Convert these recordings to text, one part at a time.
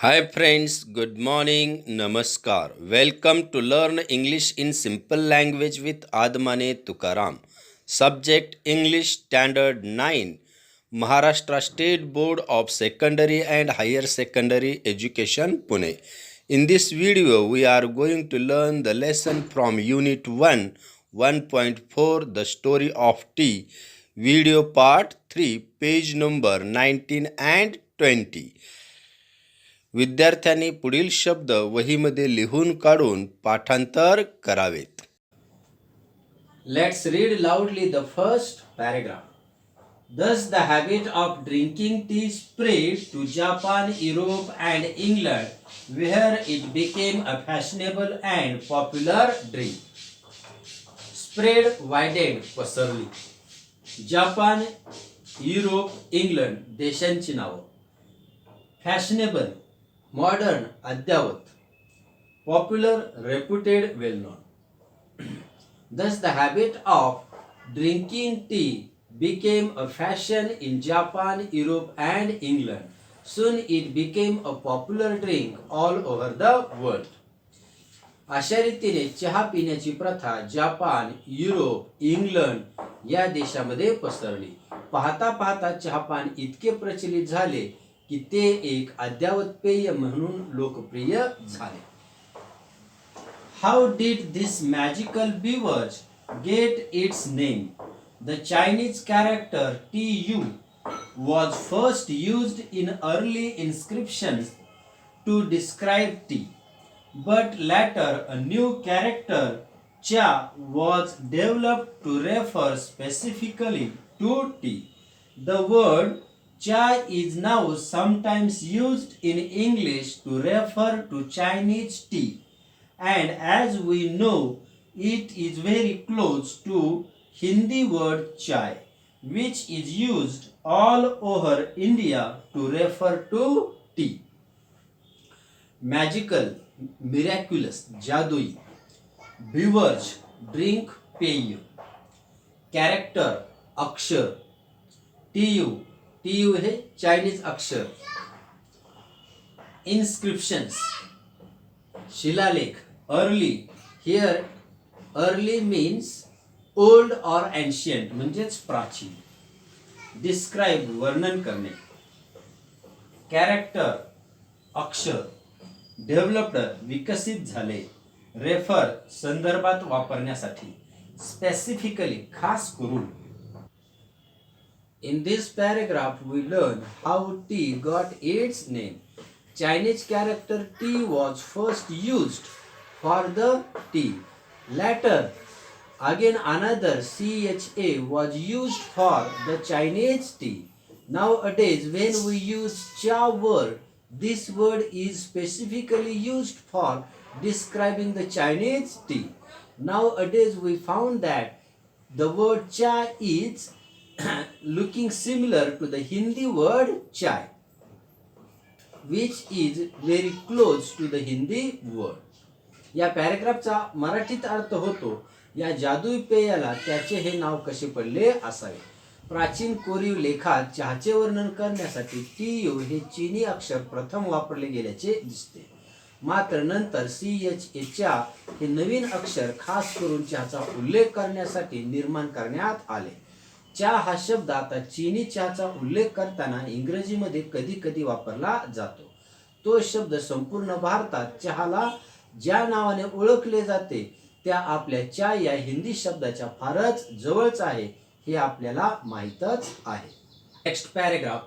Hi friends, good morning, namaskar. Welcome to learn English in simple language with Admane Tukaram. Subject English Standard 9. Maharashtra State Board of Secondary and Higher Secondary Education Pune. In this video we are going to learn the lesson from Unit 1 1.4 The Story of Tea. Video part 3 page number 19 and 20. विद्यार्थ्यांनी पुढील शब्द वहीमध्ये लिहून काढून पाठांतर करावेत. Let's read loudly the first paragraph. Thus, the habit of drinking tea spread to Japan, Europe, and England, where it became a fashionable and popular drink. Spread, widened, पसरली. Japan, Europe, England देशांची नावं. Fashionable, modern, अद्यावत. Popular, reputed, well known. Thus, the habit of drinking tea became a fashion in Japan, Europe, and England. Soon it became a popular drink all over the world. अशा रीतीने चहा पिण्याची प्रथा Japan, Europe, England या देशामध्ये पसरली. पाहता पाहता चहापान इतके प्रचलित झाले की ते एक अद्यावत पेय म्हणून लोकप्रिय झाले. How did this magical beverage get its name? The Chinese character Tu was first used in early inscriptions to describe tea, but later a new character Cha was developed to refer specifically to tea. The word Cha is now sometimes used in English to refer to Chinese tea. And as we know, it is very close to Hindi word chai, which is used all over India to refer to tea. Magical, miraculous, jadui. Beverage, drink, पेय. Character, अक्षर. TU हे Chinese अक्षर. Inscriptions, शिलालेख. Early, here early means old or ancient म्हणजेच प्राचीन. Describe, वर्णन करणे. Character, अक्षर. Developed, विकसित झाले. Refer, संदर्भात वापरण्यासाठी. Specifically, खास करून. In this paragraph we learn how tea got its name. Chinese character T was first used for the tea. Later, again another CHA was used for the Chinese tea. Nowadays, when we use cha word, this word is specifically used for describing the Chinese tea. Nowadays, we found that the word cha is looking similar to the Hindi word chai, which is very close to the Hindi word. या पॅरेग्राफचा मराठीत अर्थ होतो, या जादुई पेयाला त्याचे हे नाव कसे पडले असावे. प्राचीन कोरीव लेखात चहाचे वर्णन करण्यासाठी टीयू हे चीनी अक्षर प्रथम वापरले गेल्याचे दिसते. मात्र नंतर CHA चा हे नवीन अक्षर खास करून चहाचा उल्लेख करण्यासाठी निर्माण करण्यात आले. चहा हा शब्द आता चीनी चहाचा उल्लेख करताना इंग्रजीमध्ये कधी कधी वापरला जातो. तो शब्द संपूर्ण भारतात चहाला ज्या नावाने ओळखले जाते त्या आपल्या चा या हिंदी शब्दाच्या फारच जवळच आहे हे आपल्याला माहीतच आहे. Next paragraph.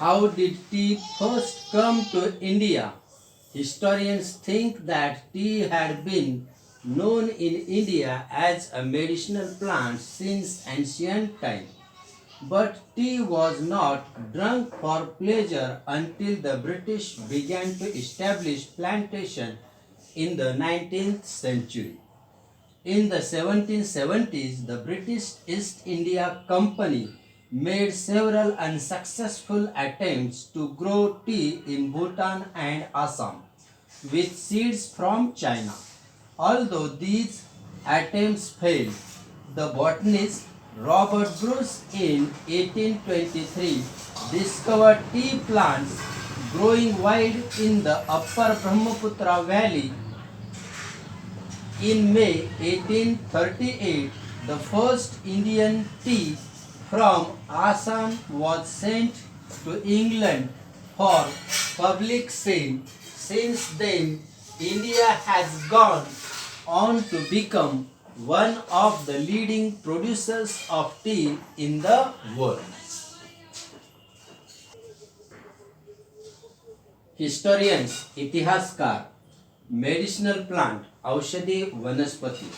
How did tea first come to India? Historians think that tea had been known in India as a medicinal plant since ancient times. But tea was not drunk for pleasure until the British began to establish plantation in the 19th century. In the 1770s, the British East India Company made several unsuccessful attempts to grow tea in Bhutan and Assam with seeds from China. Although these attempts failed, the botanist Robert Bruce in 1823 discovered tea plants growing wild in the upper Brahmaputra valley. In May 1838, the first Indian tea from Assam was sent to England for public sale. Since then, India has gone on to become one of the leading producers of tea in the world. Historians, इतिहासकार, medicinal plant, औषधी वनस्पती,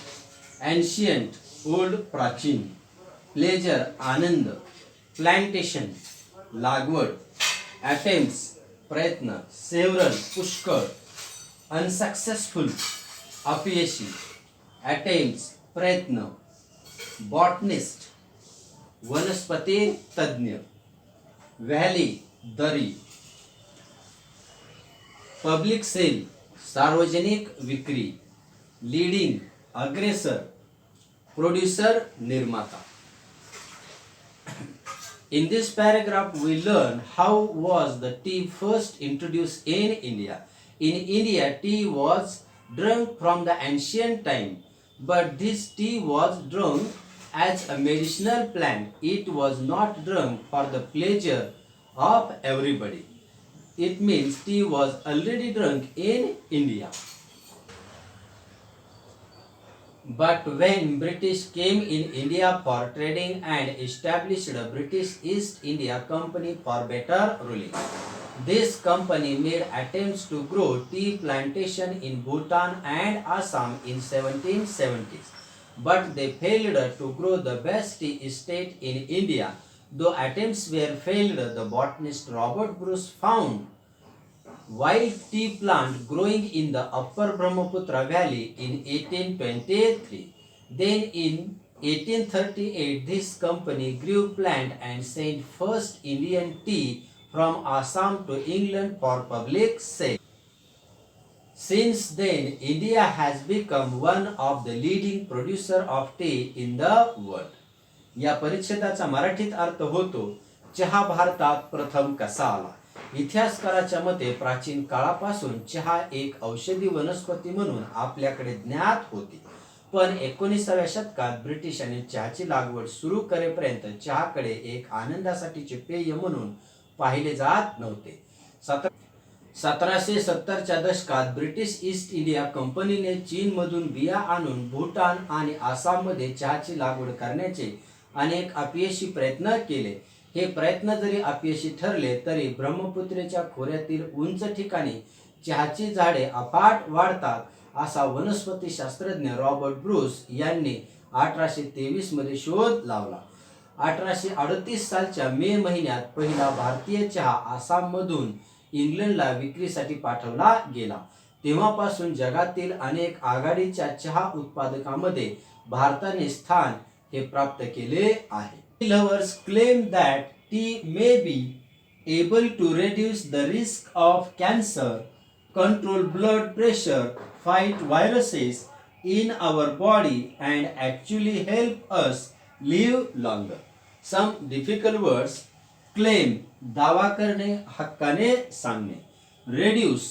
ancient, old, प्राचीन, pleasure, आनंद, plantation, लागवड, attempts, प्रयत्न, several, पुष्कळ, unsuccessful, अपयशी, attempts, प्रयत्न, botanist, वनस्पती तज्ञ, valley, दरी, पब्लिक सेल, सार्वजनिक विक्री, लीडिंग, अग्रेसर, प्रोड्यूसर, निर्माता. In this paragraph we learn how was the tea first introduced in India. In India, tea was drunk from the ancient time, but this tea was drunk as a medicinal plant. It was not drunk for the pleasure of everybody. It means tea was already drunk in India. But when British came in India for trading and established the British East India Company for better ruling, this company made attempts to grow tea plantation in Bhutan and Assam in 1770s. But they failed to grow the best tea estate in India. Though attempts were failed, the botanist Robert Bruce found wild tea plant growing in the upper Brahmaputra valley in 1823. Then in 1838, this company grew plant and sent first Indian tea from Assam to England for public sale. Since then, India has become one of the leading producer of tea in the world. या परिच्छेदाचा मराठीत अर्थ होतो, चहा भारतात प्रथम कसा आला. इतिहासकाराच्या मते प्राचीन काळापासून चहा एक औषधी वनस्पती म्हणून आपल्याकडे ज्ञात होती, पण 19व्या शतकात ब्रिटिशांनी चहाची लागवड सुरू करेपर्यंत चहाकडे एक आनंदासाठीचे पेय म्हणून पाहिले जात नव्हते. 1770च्या दशकात ब्रिटिश ईस्ट इंडिया कंपनीने चीनमधून बिया आणून भूटान आणि आसाममध्ये चहाची लागवड करण्याचे अनेक अपयशी प्रयत्न केले. हे प्रयत्न जरी अपयशी ठरले तरी ब्रह्मपुत्रेच्या खोऱ्यातील उंच ठिकाणी चहाची झाडे अफाट वाढतात असा वनस्पती शास्त्रज्ञ रॉबर्ट ब्रूस यांनी 1823 मध्ये शोध लावला. 1838 सालच्या मे महिन्यात पहिला भारतीय चहा आसाममधून इंग्लंडला विक्रीसाठी पाठवला गेला. तेव्हापासून जगातील अनेक आघाडीच्या चहा उत्पादकांमध्ये भारताने स्थान हे प्राप्त केले आहे. Lovers claim that tea may be able to reduce the risk of cancer, control blood pressure, fight viruses in our body and actually help us live longer. Some difficult words. Claim, दावा करणे, हक्काने सांगणे. Reduce,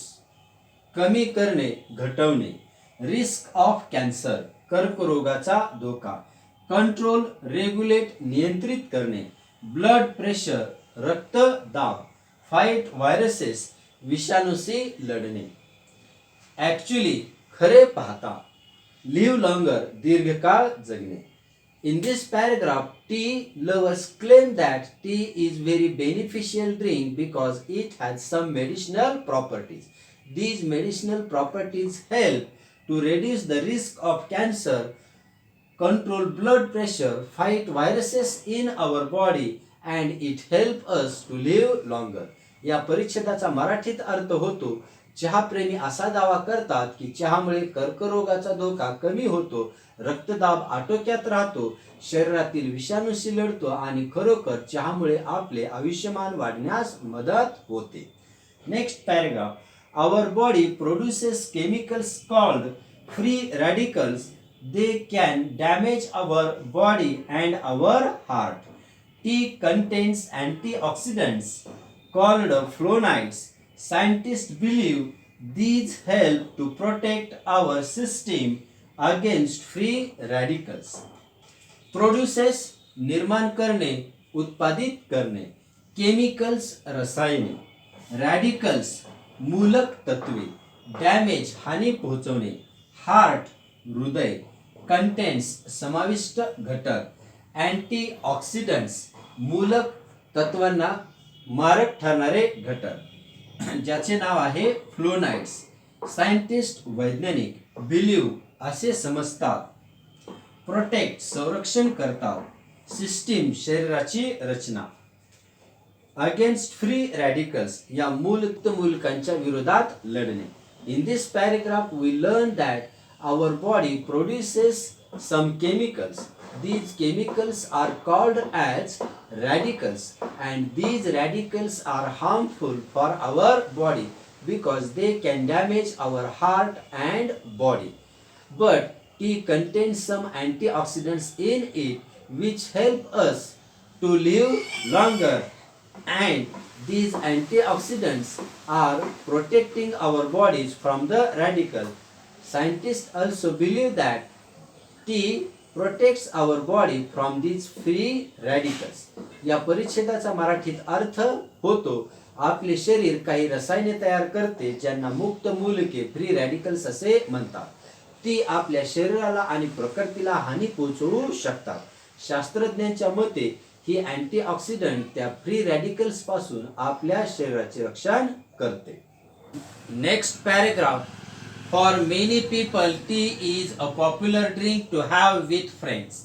कमी करणे, घटवणे. Risk of cancer, कर्करोगाचा धोका. Control, regulate, नियंत्रित करणे. Blood pressure, रक्तदाब. फाइट व्हायरसेस, विषाणूशी लढणे. ॲक्च्युली, खरे पाहता. लिव्ह लॉंगर, दीर्घकाळ जगणे. In this paragraph, tea lovers claim that tea is very beneficial drink because it has some medicinal properties. These medicinal properties help to reduce the risk of cancer, control blood pressure, fight viruses in our body and it help us to live longer. या परिच्छेदाचा मराठीत अर्थ होतो, चहाप्रेमी असा दावा करतात की चहामुळे कर्करोगाचा धोका कमी होतो, रक्तदाब आटोक्यात राहतो, शरीरातील विषाणूशी लढतो आणि खरोखर चहामुळे आपले आयुष्यमान वाढण्यास मदत होते. Next paragraph. Our body produces chemicals called free radicals. They can damage our body and our heart. Tea contains antioxidants called flavonoids. Scientists believe these help to protect our system against free radicals. Produces निर्माण करणे, उत्पादित करणे. Chemicals रसायने. Radicals मूलक तत्वे. Damage हानी पोहोचवणे. Heart हृदय. कंटेंट्स समाविष्ट घटक. अँटीऑक्सिडंट्स मूलक तत्वांना मारक ठरणारे घटक, ज्याचे नाव आहे फ्लोनाइड्स. सायंटिस्ट वैज्ञानिक बिलीव असे समजतात. प्रोटेक्ट संरक्षण करतात. सिस्टीम शरीराची रचना. अगेन्स्ट फ्री रॅडिकल्स या मूलयुक्त मूलकांच्या विरोधात लढणे. In this paragraph we learn that our body produces some chemicals. These chemicals are called as radicals, and these radicals are harmful for our body because they can damage our heart and body. But tea contains some antioxidants in it which help us to live longer, and these antioxidants are protecting our bodies from the radical. Scientists also believe that tea protects our body from these free radicals. या परिच्छेदाचा मराठीत अर्थ होतो, आपले शरीर काही रसायने तयार करते ज्यांना मुक्त मूलके फ्री रॅडिकल्स असे म्हणतात. ती आपल्या शरीराला आणि प्रकृतीला हानी पोहोचवू शकतात. शास्त्रज्ञांच्या मते ही अँटीऑक्सिडंट त्या फ्री रॅडिकल्स पासून आपल्या शरीराचे रक्षण करते. Next paragraph. For many people, tea is a popular drink to have with friends.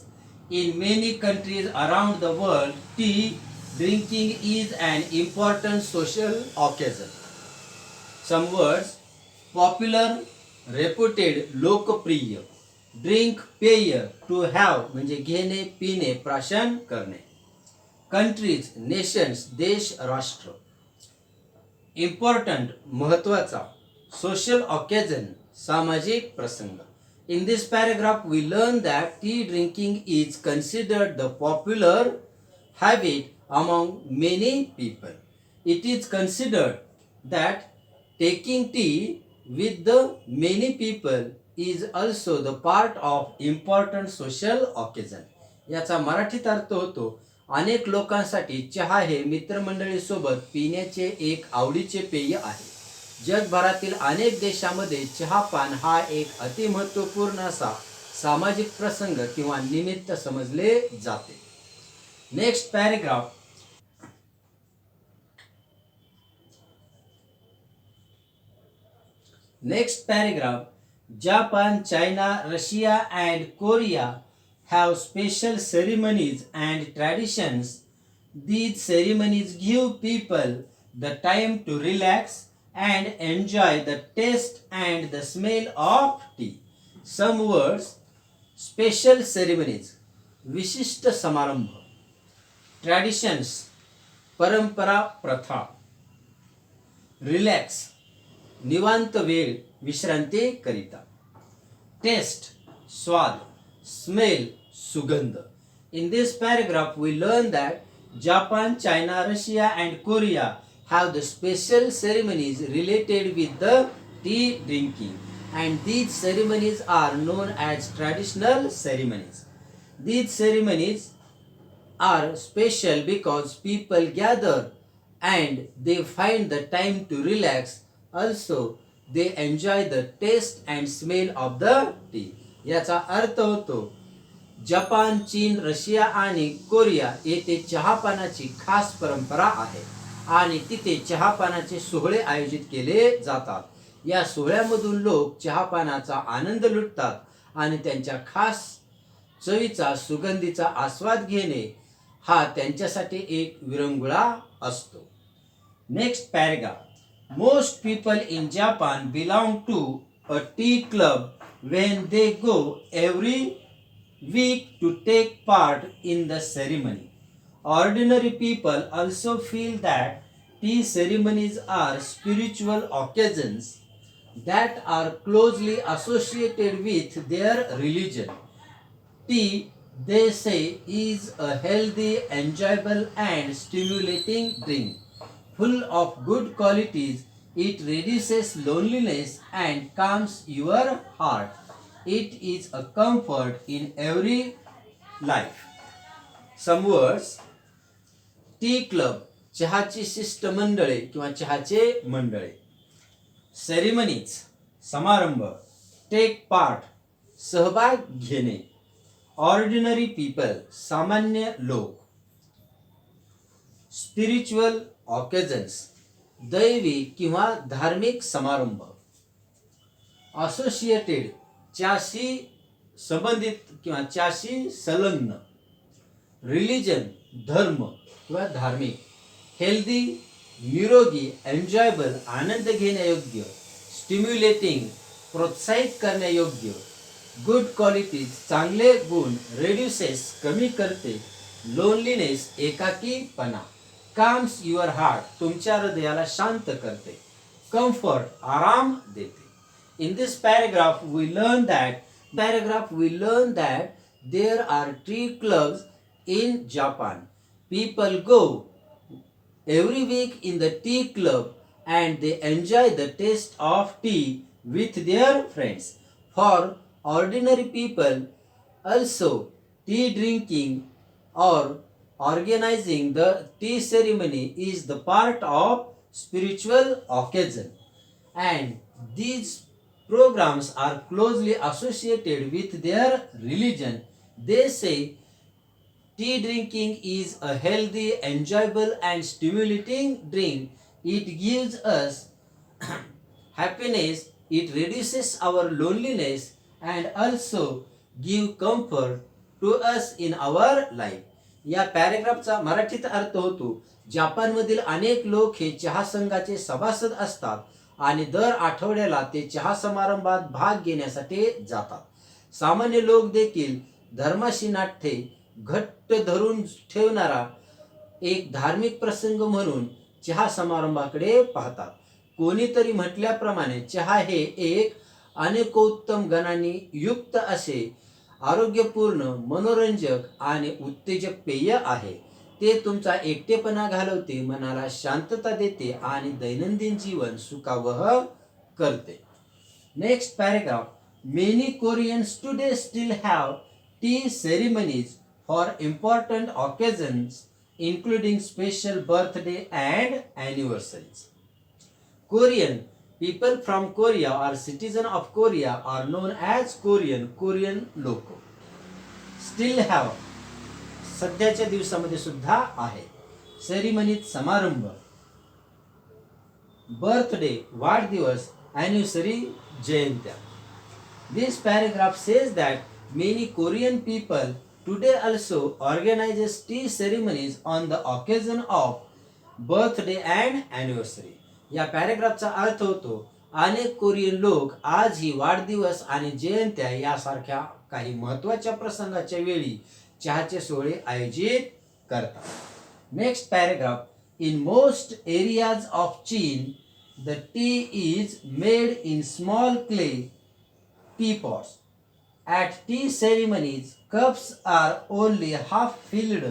In many countries around the world, tea drinking is an important social occasion. Some words. Popular, reputed, लोकप्रिय. Drink, पेय. To have म्हणजे घेणे, पिणे, प्राशन करणे. Countries, nations, देश, राष्ट्र. Important, महत्वाचा. Social occasion, सामाजिक प्रसंग. In this paragraph we learn that tea drinking is considered the popular habit among many people. It is considered that taking tea with the many people is also the part of important social occasion. याचा मराठीत अर्थ होतो, अनेक लोकांसाठी चहा हे मित्रमंडळी सोबत पिण्याचे एक आवडीचे पेय आहे. जगभरातील अनेक देशांमध्ये चहापान हा एक अतिमहत्त्वपूर्ण असा सामाजिक प्रसंग किंवा निमित्त समजले जाते. Next paragraph. Japan, China, Russia and Korea have special ceremonies and traditions. These ceremonies give people the time to relax and enjoy the taste and the smell of tea. Some words. Special ceremonies, विशिष्ट समारंभ. Traditions, परंपरा प्रथा. Relax, निवांत वेळ विश्रांती करिता. Taste, स्वाद. Smell, सुगंध. In this paragraph we learn that Japan, China, Russia and Korea have the special ceremonies related with the tea drinking, and these ceremonies are known as traditional ceremonies. These ceremonies are special because people gather and they find the time to relax. Also they enjoy the taste and smell of the tea. याचा अर्थ होतो, Japan, चीन, Russia आणि Korea येथे चहापानाची खास परंपरा आहे आणि तिथे चहापानाचे सोहळे आयोजित केले जातात. या सोहळ्यामधून लोक चहापानाचा आनंद लुटतात आणि त्यांच्या खास चवीचा सुगंधीचा आस्वाद घेणे हा त्यांच्यासाठी एक विरंगुळा असतो. Next paragraph. Most people in Japan belong to a tea club when they go every week to take part in the ceremony. Ordinary people also feel that tea ceremonies are spiritual occasions that are closely associated with their religion. Tea, they say, is a healthy, enjoyable and stimulating drink full of good qualities It reduces loneliness and calms your heart. It is a comfort in every life. Some words. T club, चहाची शिष्टमंडळे किंवा चहाचे मंडळे. Ceremonies, समारंभ. Take part, सहभाग घेणे. Ordinary people, सामान्य लोक. Spiritual occasions, दैवी किंवा धार्मिक समारंभ. असोसिएटेड, च्याशी संबंधित किंवा च्याशी संलग्न. रिलिजन, धर्म किंवा धार्मिक. हेल्दी, निरोगी, एन्जॉयबल, आनंद घेण्यायोग्य. स्टिम्युलेटिंग, प्रोत्साहित करण्यायोग्य. गुड क्वालिटीज, चांगले गुण. रेड्युसेस, कमी करते. लोनलीनेस, एकाकीपणा. काम्स युअर हार्ट, तुमच्या हृदयाला शांत करते. कम्फर्ट, आराम देते. In this paragraph we learn that there are tea clubs in Japan. People go every week in the tea club and they enjoy the taste of tea with their friends. For ordinary people also, tea drinking or organizing the tea ceremony is the part of spiritual occasion, and these programs are closely associated with their religion. They say tea drinking is a healthy, enjoyable and stimulating drink. It gives us happiness, it reduces our loneliness and also give comfort to us in our life. या पॅरेग्राफचा मराठीत अर्थ होतो, जपानमधील अनेक लोक हे चहा संघाचे सभासद असतात आणि दर आठवड्याला ते चहा समारंभात भाग घेण्यासाठी जातात. सामान्य लोक देखील धर्माशी नाते घट्ट धरून ठेवणारा एक धार्मिक प्रसंग म्हणून चहा समारंभाकडे पाहतात. कोणीतरी म्हटल्याप्रमाणे चहा हे एक अनेकोत्तम गणांनी युक्त असे आरोग्यपूर्ण, मनोरंजक आणि उत्तेजक पेय आहे. ते तुमचा एकटेपणा घालवते, मनाला शांतता देते आणि दैनंदिन जीवन सुखावह करते. Next paragraph. Many Koreans today still have tea ceremonies for important occasions including special birthday and anniversaries. Korean people from Korea or citizen of Korea are known as Korean लोक. Still have, सध्याच्या दिवसामध्ये सुद्धा आहे. सेरेमनीत समारंभ. Birthday, वाढदिवस. Anniversary, जयंत्या. This paragraph says that many Korean people today also organizes tea ceremonies on the occasion of birthday and anniversary. या पॅरेग्राफचा अर्थ होतो, अनेक कोरियन लोक आजही वाढदिवस आणि जयंत्या यासारख्या काही महत्त्वाच्या प्रसंगाच्या वेळी चहाचे सोहळे आयोजित करतात. Next paragraph. In most areas of China the tea is made in small clay teapots. At tea ceremonies, cups are only half filled.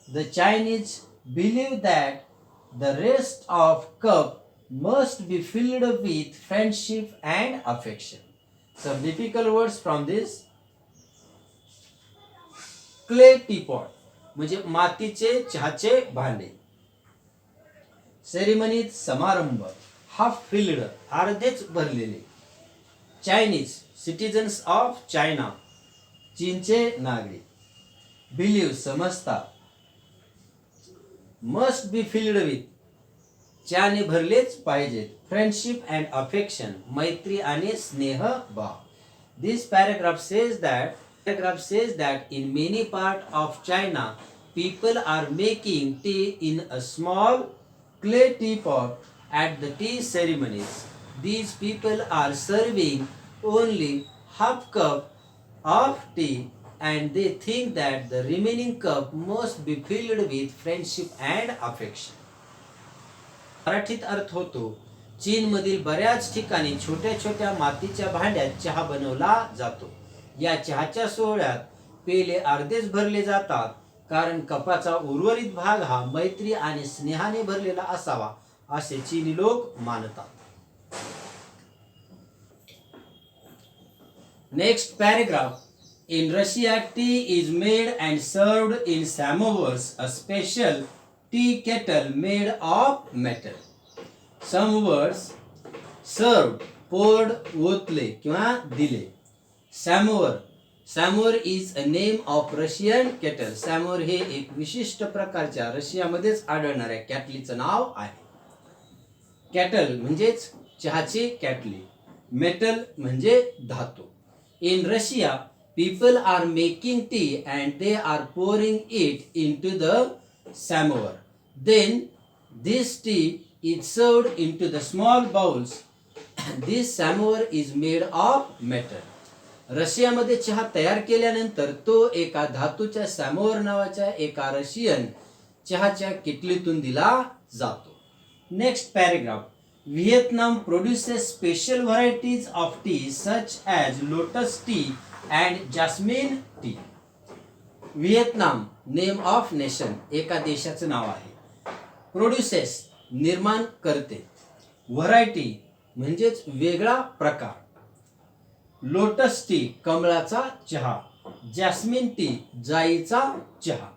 The Chinese believe that the rest of cup must be filled with friendship and affection. Some difficult words from this. Clay teapot म्हणजे मातीचे चहाचे भांडे. सेरेमनीत समारंभ. Half filled, अर्धेच भरलेले. Chinese, citizens of China, चीनचे नागरिक. Believe, समजतात. Must be filled with, चहाने भरलेच पाहिजेत. फ्रेंडशिप अँड अफेक्शन, मैत्री आणि स्नेह भाव. This paragraph says that in many part of China people are making tea in a small clay teapot at the tea ceremonies. These people are serving only half cup of tea and they think that the remaining cup must be filled with friendship and affection. मराठीत अर्थ होतो, चीनमधील बऱ्याच ठिकाणी छोट्या छोट्या मातीच्या भांड्यात चहा बनवला जातो. या चहाच्या सोहळ्यात पेले अर्धेच भरले जातात कारण कपाचा उर्वरित भाग हा मैत्री आणि स्नेहाने भरलेला असावा असे चीनी लोक मानतात. Next paragraph. In Russia, tea is made and served in samovars, a special tea kettle made of metal. Some words served, poured, ओतले किंवा दिले. Samovar. Samovar is a name of Russian kettle. Samovar हे एक विशिष्ट प्रकारच्या रशियामध्येच आढळणाऱ्या कॅटलीचं नाव आहे. Cattle म्हणजेच चहाची कॅटली. मेटल म्हणजे धातू. In Russia, people are making tea and they are pouring it into the samovar. Then this tea is served into the small bowls. This samovar is made of metal. रशियामध्ये चहा तयार केल्यानंतर तो एका धातूच्या सॅमोवर नावाच्या एका रशियन चहाच्या किटलीतून दिला जातो. Next paragraph. Vietnam produces special varieties of tea such as lotus tea and jasmine tea. Vietnam, name of nation, एका देशाचं नाव आहे. Produces, निर्माण करते. Variety म्हणजेच वेगळा प्रकार. लोटस टी, कमळाचा चहा. जॅस्मिन टी, जाईचा चहा.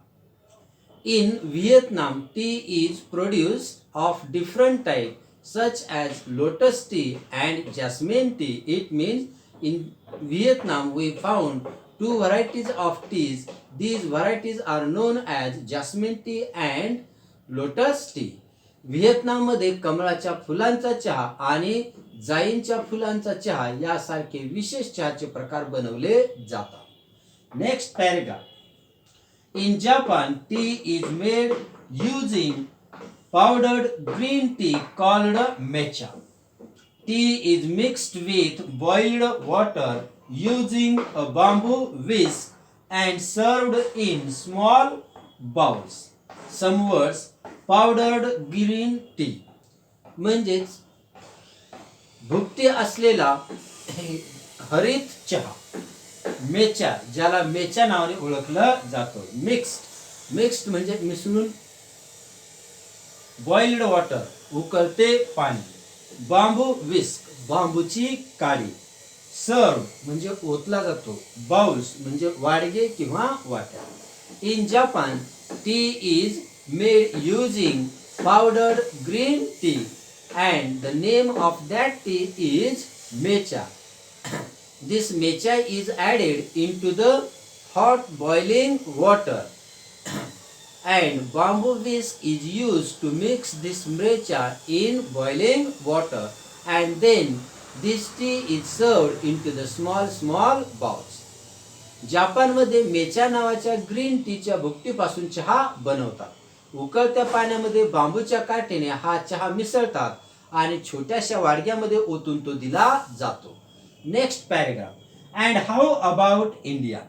In Vietnam, tea is produced of different types such as lotus tea and jasmine tea. It means in Vietnam we found two varieties of teas. These varieties are known as jasmine tea and lotus tea. व्हिएतनाममध्ये कमळाच्या फुलांचा चहा आणि जाईंच्या फुलांचा चहा यासारखे विशेष चहाचे प्रकार बनवले जातात. Next paragraph. In Japan, tea is made using powdered green tea called matcha. Tea is mixed with boiled water using a bamboo whisk and served in small bowls. Some words. Powdered green tea म्हणजेच भुकटी असलेला हरित चहा. मेचा, ज्याला मेचा नावाने ओळखलं जातं. Mixed म्हणजे मिसळून. बॉइल्ड वॉटर, उकळते पाणी. बांबू विस्क, बांबूची काडी. सर्व म्हणजे ओतला जातो. बाउल्स म्हणजे वाडगे किंवा वाट्या. In Japan, T is made using powdered green tea and the name of that tea is matcha. This matcha is added into the hot boiling water and bamboo whisk is used to mix this matcha in boiling water and then this tea is served into the small bowls. जपानमध्ये मेचा नावाच्या green टीच्या भुकटीपासून चहा बनवतात. उकळत्या पाण्यामध्ये बांबूच्या काठीने हा चहा मिसळतात आणि छोट्याशा वाडग्यामध्ये ओतून तो दिला जातो. Next paragraph. And how about India?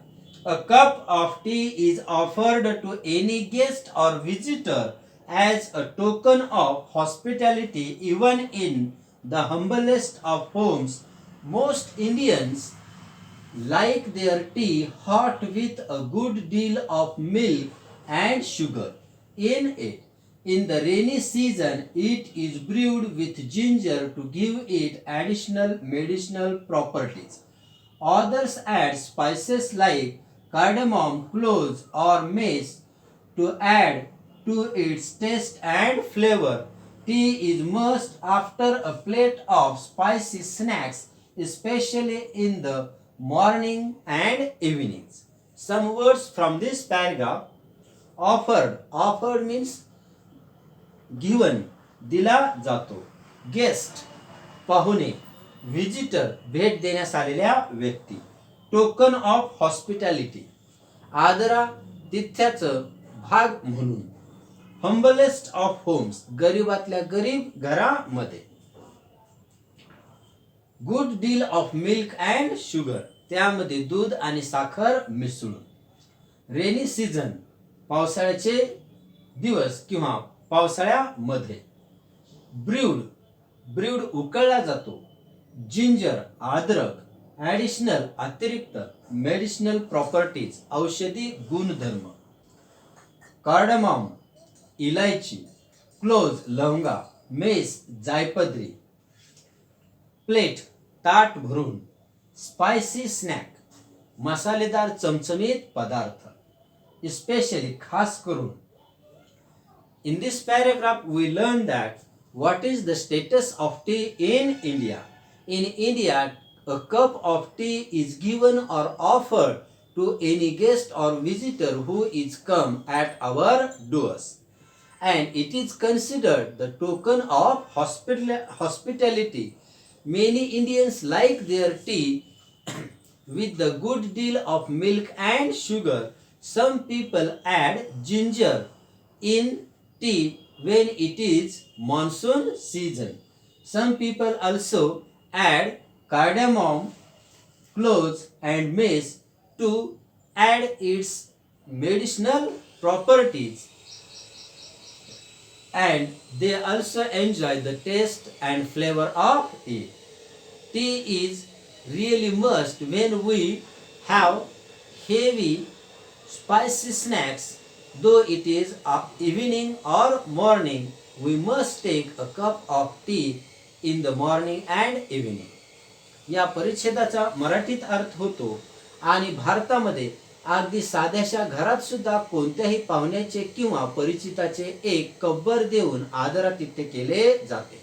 A cup of tea is offered to any guest or visitor as a token of hospitality even in the humblest of homes. Most Indians like their tea hot with a good deal of milk and sugar in it. In the rainy season, it is brewed with ginger to give it additional medicinal properties. Others add spices like cardamom, cloves, or mace to add to its taste and flavor. Tea is must after a plate of spicy snacks, especially in the morning and evenings. Some words from this paragraph. Offered means given, दिला जातो. Guest, पाहुणे. Visitor, भेट देण्यास आलेल्या व्यक्ती. Token of hospitality, आदरातिथ्याचं भाग म्हणून. Humblest of homes, गरीबातल्या गरीब घरामध्ये. Good deal of milk and sugar, त्यामध्ये दूध आणि साखर मिसळून. रेनी सीझन, पावसाळ्याचे दिवस किंवा पावसाळ्यामध्ये. ब्र्यूड उकळला जातो. जिंजर, अद्रक. ॲडिशनल, अतिरिक्त. मेडिसिनल प्रॉपर्टीज, औषधी गुणधर्म. कार्डमम, इलायची. क्लोज, लवंगा. मेस, जायपत्री. प्लेट, ताट भरून. स्पायसी स्नॅक, मसालेदार चमचमीत पदार्थ, especially खास करून. In this paragraph, we learn that what is the status of tea in India. In India, a cup of tea is given or offered to any guest or visitor who is come at our doors, and it is considered the token of hospitality. Many Indians like their tea with the good deal of milk and sugar. Some people add ginger in tea when it is monsoon season. Some people also add cardamom, cloves, and mace to add its medicinal properties, and they also enjoy the taste and flavor of it. Tea is really must when we have heavy spicy snacks. Though it is evening or morning, we must take a cup of tea in the morning and evening. या परिच्छेदाचा मराठीत अर्थ होतो, आणि भारतामध्ये अगदी साध्याशा घरात सुद्धा कोणत्याही पाहुण्याचे किंवा परिचिताचे एक कपभर देऊन आदरातिथ्य केले जाते.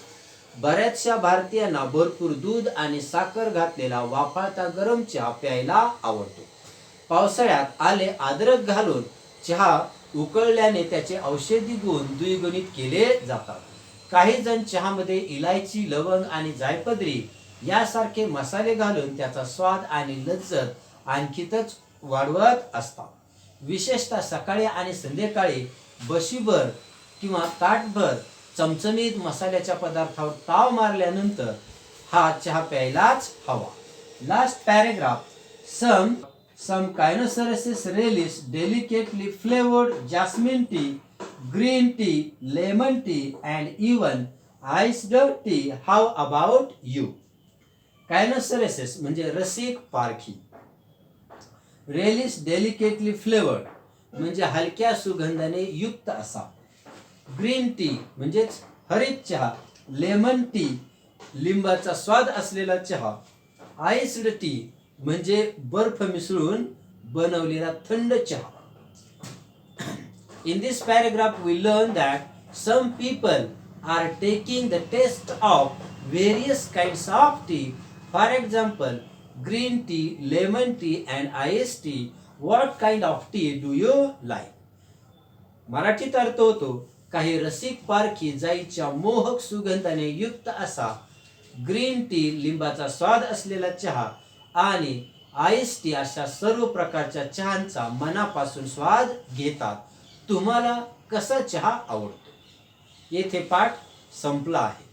बऱ्याचशा भारतीयांना भरपूर दूध आणि साखर घातलेला वाफाळता गरम चहा प्यायला आवडतो. पावसाळ्यात आले अद्रक घालून चहा उकळल्याने त्याचे औषधी गुण द्विगुणित केले जातात. काही जण चहामध्ये इलायची, लवंग आणि जायपत्री यासारखे मसाले घालून त्याचा स्वाद आणि लज्जत आणखीच वाढवत असतात. विशेषतः सकाळी आणि संध्याकाळी बशीभर किंवा ताटभर चमचमीत मसाल्याच्या पदार्थावर ताव मारल्यानंतर हा चहा प्यायलाच हवा. Last paragraph. Some Cainocereses relish delicately flavored jasmine tea, green tea, lemon tea, and even iced tea. How about you? Cainocereses म्हणजे रसिक पारखी. Relish delicately flavored म्हणजे हलक्या सुगंधाने युक्त असा. ग्रीन टी म्हणजेच हरित चहा. लेमन टी लिंबाचा स्वाद असलेला चहा. आईस्ड टी म्हणजे बर्फ मिसळून बनवलेला थंड चहा. In this paragraph we learn that some people are taking the taste of various kinds of tea. For example, green tea, lemon tea, and iced tea. What kind of tea do you like? मराठीत अर्थ होतो, काही रसिक पारखी जाईच्या मोहक सुगंधाने युक्त असा green tea, लिंबाचा स्वाद असलेला चहा, आणि आईस टी अशा सर्व प्रकारच्या चहांचा मनापासून स्वाद घेतात. तुम्हाला कसा चहा आवडतो? येथे पाठ संपला आहे.